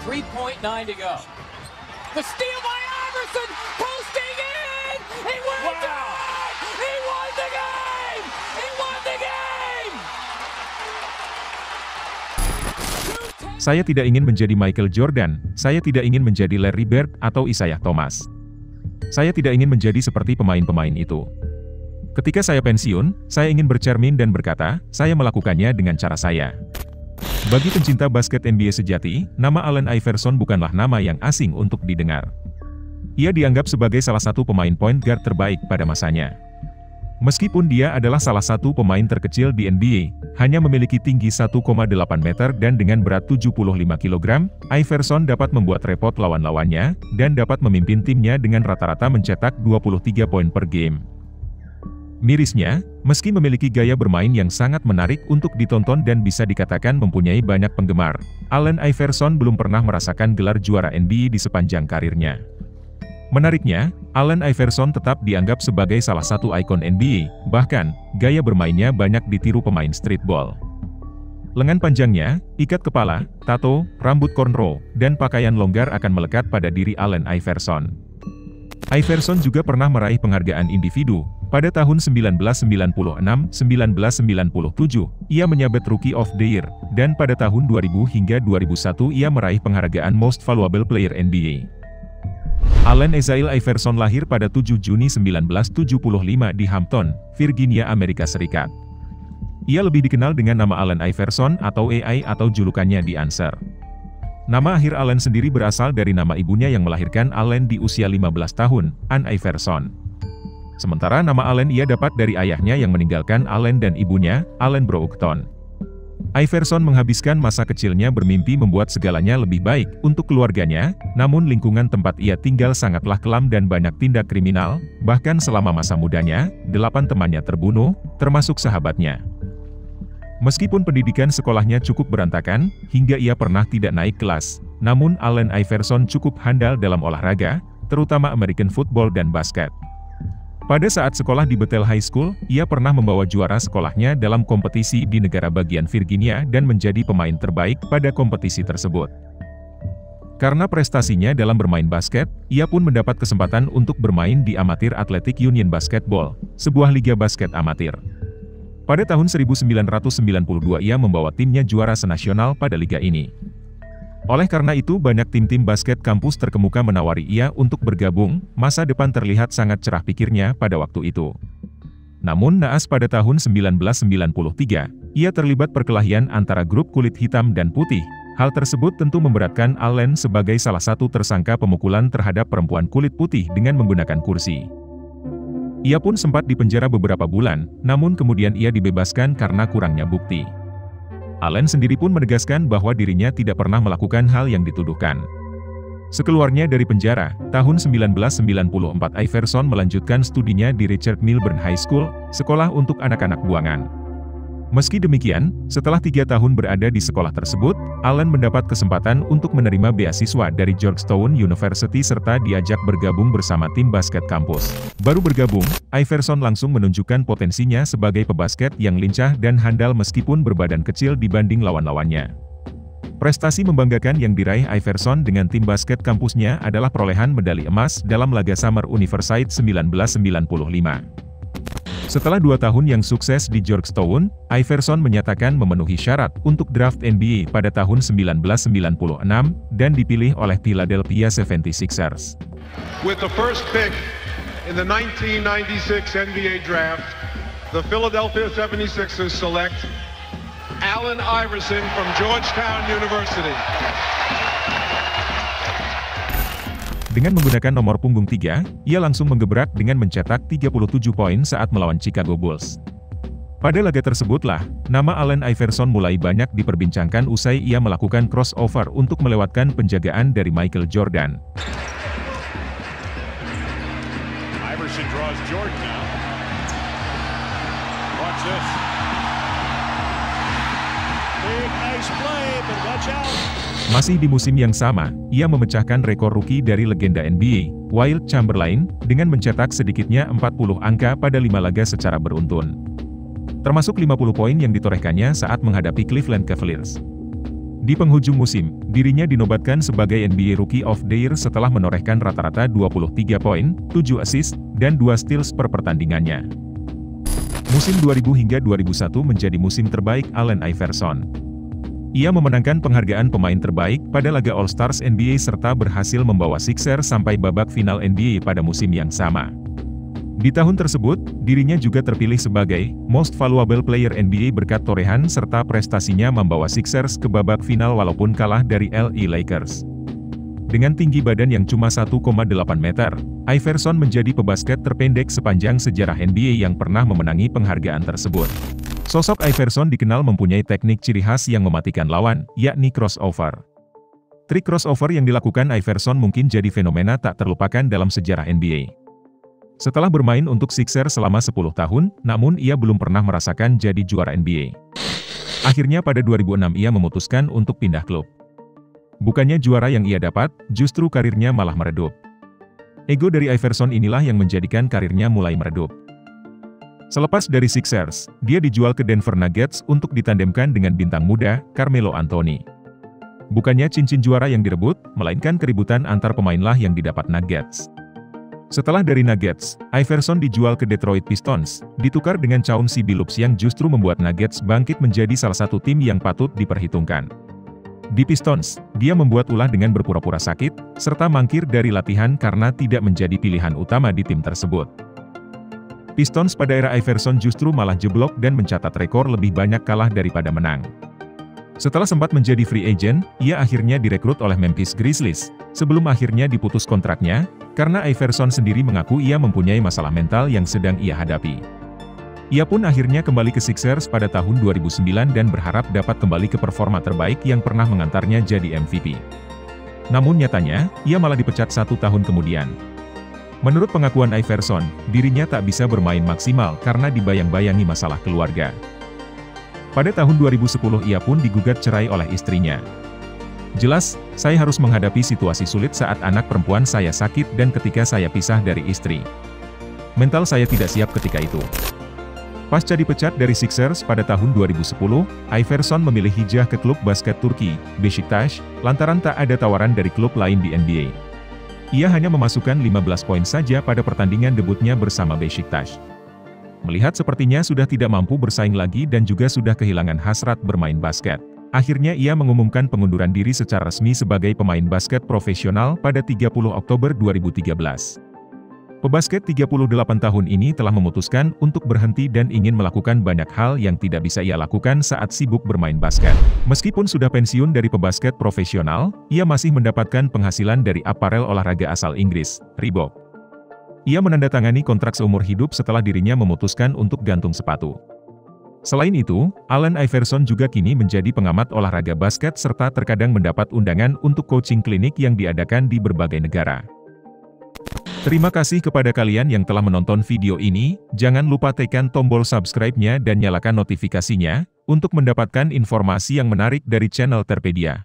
3.9 to go. The steal by Iverson, posting in! He wins it! He won the game! He won the game! Saya tidak ingin menjadi Michael Jordan, saya tidak ingin menjadi Larry Bird atau Isaiah Thomas. Saya tidak ingin menjadi seperti pemain-pemain itu. Ketika saya pensiun, saya ingin bercermin dan berkata, saya melakukannya dengan cara saya. Bagi pencinta basket NBA sejati, nama Allen Iverson bukanlah nama yang asing untuk didengar. Ia dianggap sebagai salah satu pemain point guard terbaik pada masanya. Meskipun dia adalah salah satu pemain terkecil di NBA, hanya memiliki tinggi 1,8 meter dan dengan berat 75 kg, Iverson dapat membuat repot lawan-lawannya, dan dapat memimpin timnya dengan rata-rata mencetak 23 poin per game. Mirisnya, meski memiliki gaya bermain yang sangat menarik untuk ditonton dan bisa dikatakan mempunyai banyak penggemar, Allen Iverson belum pernah merasakan gelar juara NBA di sepanjang karirnya. Menariknya, Allen Iverson tetap dianggap sebagai salah satu ikon NBA, bahkan, gaya bermainnya banyak ditiru pemain streetball. Lengan panjangnya, ikat kepala, tato, rambut cornrow, dan pakaian longgar akan melekat pada diri Allen Iverson. Iverson juga pernah meraih penghargaan individu. Pada tahun 1996-1997, ia menyabet Rookie of the Year, dan pada tahun 2000 hingga 2001 ia meraih penghargaan Most Valuable Player NBA. Allen Ezail Iverson lahir pada 7 Juni 1975 di Hampton, Virginia, Amerika Serikat. Ia lebih dikenal dengan nama Allen Iverson atau AI atau julukannya The Answer. Nama akhir Allen sendiri berasal dari nama ibunya yang melahirkan Allen di usia 15 tahun, Ann Iverson. Sementara nama Allen ia dapat dari ayahnya yang meninggalkan Allen dan ibunya, Allen Broughton. Iverson menghabiskan masa kecilnya bermimpi membuat segalanya lebih baik untuk keluarganya, namun lingkungan tempat ia tinggal sangatlah kelam dan banyak tindak kriminal, bahkan selama masa mudanya, 8 temannya terbunuh, termasuk sahabatnya. Meskipun pendidikan sekolahnya cukup berantakan, hingga ia pernah tidak naik kelas, namun Allen Iverson cukup handal dalam olahraga, terutama American football dan basket. Pada saat sekolah di Bethel High School, ia pernah membawa juara sekolahnya dalam kompetisi di negara bagian Virginia dan menjadi pemain terbaik pada kompetisi tersebut. Karena prestasinya dalam bermain basket, ia pun mendapat kesempatan untuk bermain di Amateur Athletic Union Basketball, sebuah liga basket amatir. Pada tahun 1992 ia membawa timnya juara senasional pada liga ini. Oleh karena itu banyak tim-tim basket kampus terkemuka menawari ia untuk bergabung, masa depan terlihat sangat cerah pikirnya pada waktu itu. Namun naas pada tahun 1993, ia terlibat perkelahian antara grup kulit hitam dan putih. Hal tersebut tentu memberatkan Allen sebagai salah satu tersangka pemukulan terhadap perempuan kulit putih dengan menggunakan kursi. Ia pun sempat dipenjara beberapa bulan, namun kemudian ia dibebaskan karena kurangnya bukti. Allen sendiri pun menegaskan bahwa dirinya tidak pernah melakukan hal yang dituduhkan. Sekeluarnya dari penjara, tahun 1994 Iverson melanjutkan studinya di Richard Milburn High School, sekolah untuk anak-anak buangan. Meski demikian, setelah 3 tahun berada di sekolah tersebut, Allen mendapat kesempatan untuk menerima beasiswa dari Georgetown University serta diajak bergabung bersama tim basket kampus. Baru bergabung, Iverson langsung menunjukkan potensinya sebagai pebasket yang lincah dan handal meskipun berbadan kecil dibanding lawan-lawannya. Prestasi membanggakan yang diraih Iverson dengan tim basket kampusnya adalah perolehan medali emas dalam laga Summer Universiade 1995. Setelah 2 tahun yang sukses di Georgetown, Iverson menyatakan memenuhi syarat untuk draft NBA pada tahun 1996 dan dipilih oleh Philadelphia 76ers. With the first pick in the 1996 NBA draft, the Philadelphia 76ers select Allen Iverson from Georgetown University. Dengan menggunakan nomor punggung 3, ia langsung menggebrak dengan mencetak 37 poin saat melawan Chicago Bulls. Pada laga tersebutlah, nama Allen Iverson mulai banyak diperbincangkan usai ia melakukan crossover untuk melewatkan penjagaan dari Michael Jordan. Iverson draws Jordan now. Watch this. Big nice play, but watch out. Masih di musim yang sama, ia memecahkan rekor rookie dari legenda NBA, Wilt Chamberlain, dengan mencetak sedikitnya 40 angka pada 5 laga secara beruntun. Termasuk 50 poin yang ditorehkannya saat menghadapi Cleveland Cavaliers. Di penghujung musim, dirinya dinobatkan sebagai NBA Rookie of the Year setelah menorehkan rata-rata 23 poin, 7 assist, dan 2 steals per pertandingannya. Musim 2000 hingga 2001 menjadi musim terbaik Allen Iverson. Ia memenangkan penghargaan pemain terbaik pada laga All-Stars NBA serta berhasil membawa Sixers sampai babak final NBA pada musim yang sama. Di tahun tersebut, dirinya juga terpilih sebagai Most Valuable Player NBA berkat torehan serta prestasinya membawa Sixers ke babak final walaupun kalah dari LA Lakers. Dengan tinggi badan yang cuma 1,8 meter, Iverson menjadi pebasket terpendek sepanjang sejarah NBA yang pernah memenangi penghargaan tersebut. Sosok Iverson dikenal mempunyai teknik ciri khas yang mematikan lawan, yakni crossover. Trik crossover yang dilakukan Iverson mungkin jadi fenomena tak terlupakan dalam sejarah NBA. Setelah bermain untuk Sixers selama 10 tahun, namun ia belum pernah merasakan jadi juara NBA. Akhirnya pada 2006 ia memutuskan untuk pindah klub. Bukannya juara yang ia dapat, justru karirnya malah meredup. Ego dari Iverson inilah yang menjadikan karirnya mulai meredup. Selepas dari Sixers, dia dijual ke Denver Nuggets untuk ditandemkan dengan bintang muda, Carmelo Anthony. Bukannya cincin juara yang direbut, melainkan keributan antar pemainlah yang didapat Nuggets. Setelah dari Nuggets, Iverson dijual ke Detroit Pistons, ditukar dengan Chauncey Billups yang justru membuat Nuggets bangkit menjadi salah satu tim yang patut diperhitungkan. Di Pistons, dia membuat ulah dengan berpura-pura sakit, serta mangkir dari latihan karena tidak menjadi pilihan utama di tim tersebut. Pistons pada era Iverson justru malah jeblok dan mencatat rekor lebih banyak kalah daripada menang. Setelah sempat menjadi free agent, ia akhirnya direkrut oleh Memphis Grizzlies, sebelum akhirnya diputus kontraknya, karena Iverson sendiri mengaku ia mempunyai masalah mental yang sedang ia hadapi. Ia pun akhirnya kembali ke Sixers pada tahun 2009 dan berharap dapat kembali ke performa terbaik yang pernah mengantarnya jadi MVP. Namun nyatanya, ia malah dipecat 1 tahun kemudian. Menurut pengakuan Iverson, dirinya tak bisa bermain maksimal karena dibayang-bayangi masalah keluarga. Pada tahun 2010 ia pun digugat cerai oleh istrinya. Jelas, saya harus menghadapi situasi sulit saat anak perempuan saya sakit dan ketika saya pisah dari istri. Mental saya tidak siap ketika itu. Pasca dipecat dari Sixers pada tahun 2010, Iverson memilih hijrah ke klub basket Turki, Beşiktaş, lantaran tak ada tawaran dari klub lain di NBA. Ia hanya memasukkan 15 poin saja pada pertandingan debutnya bersama Beşiktaş. Melihat sepertinya sudah tidak mampu bersaing lagi dan juga sudah kehilangan hasrat bermain basket. Akhirnya ia mengumumkan pengunduran diri secara resmi sebagai pemain basket profesional pada 30 Oktober 2013. Pebasket 38 tahun ini telah memutuskan untuk berhenti dan ingin melakukan banyak hal yang tidak bisa ia lakukan saat sibuk bermain basket. Meskipun sudah pensiun dari pebasket profesional, ia masih mendapatkan penghasilan dari aparel olahraga asal Inggris, Reebok. Ia menandatangani kontrak seumur hidup setelah dirinya memutuskan untuk gantung sepatu. Selain itu, Allen Iverson juga kini menjadi pengamat olahraga basket serta terkadang mendapat undangan untuk coaching klinik yang diadakan di berbagai negara. Terima kasih kepada kalian yang telah menonton video ini, jangan lupa tekan tombol subscribe-nya dan nyalakan notifikasinya, untuk mendapatkan informasi yang menarik dari channel Terpedia.